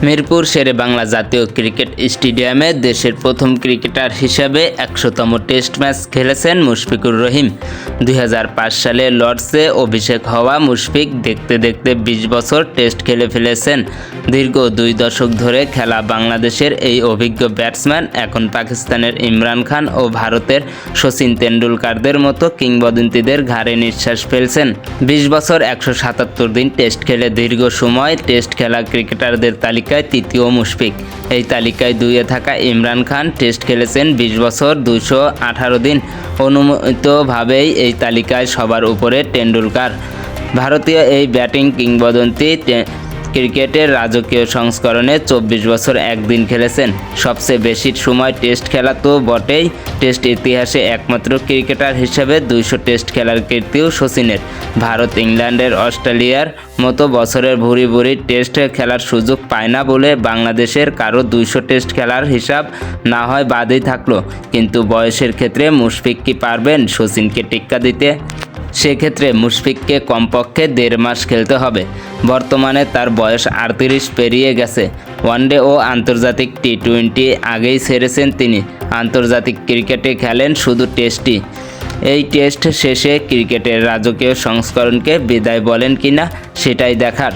মিরপুর শেরেবাংলা জাতীয় ক্রিকেট স্টেডিয়ামে দেশের প্রথম ক্রিকেটার হিসেবে ১০০তম টেস্ট ম্যাচ খেলেছেন মুশফিকুর রহিম। ২০০৫ সালে লর্ডসে অভিষেক হওয়া মুশফিক দেখতে দেখতে ২০ বছর টেস্ট খেলে ফেলেছেন। দীর্ঘ ২ দশক ধরে খেলা বাংলাদেশের এই অভিজ্ঞ ব্যাটসম্যান এখন পাকিস্তানের ইমরান খান ও ভারতের শচীন তেন্ডুলকারদের মতো কিংবদন্তিদের ঘাড়ে নিঃশ্বাস ফেলছেন। ২০ বছর ১৭৭ দিন টেস্ট খেলে দীর্ঘ সময় টেস্ট খেলা ক্রিকেটারদের তালিকায় তৃতীয় মুশফিক। এই তালিকায় ২-এ থাকা ইমরান খান টেস্ট খেলেছেন ২০ বছর ২১৮ দিন। অনুমিতভাবেই এই তালিকায় সবার উপরে তেন্ডুলকার। ভারতীয় এই ব্যাটিং কিংবদন্তি ক্রিকেটের রাজকীয় সংস্করণে ২৪ বছর ১ দিন খেলেছেন। সবচেয়ে বেশি সময় টেস্ট খেলা তো বটেই, টেস্ট ইতিহাসে একমাত্র ক্রিকেটার হিসেবে ২০০ টেস্ট খেলার কীর্তিও শচীনের। ভারত, ইংল্যান্ডের, অস্ট্রেলিয়ার মতো বছরের ভুরি ভুরি টেস্ট খেলার সুযোগ পায় না বলে বাংলাদেশের কারো ২০০ টেস্ট খেলার হিসাব না হয় বাদই থাকলো। কিন্তু বয়সের ক্ষেত্রে মুশফিক কি পারবেন শচীনকে টেক্কা দিতে? সেক্ষেত্রে মুশফিককে কমপক্ষে ১.৫ মাস খেলতে হবে। বর্তমানে তার বয়স ৩৮ পেরিয়ে গেছে। ওয়ানডে ও আন্তর্জাতিক টি-20 আগেই ছেড়েছেন তিনি। আন্তর্জাতিক ক্রিকেটে খেলেন শুধু টেস্টই। এই টেস্ট শেষে ক্রিকেটের রাজকীয় সংস্করণকে বিদায় বলেন কিনা সেটাই দেখার।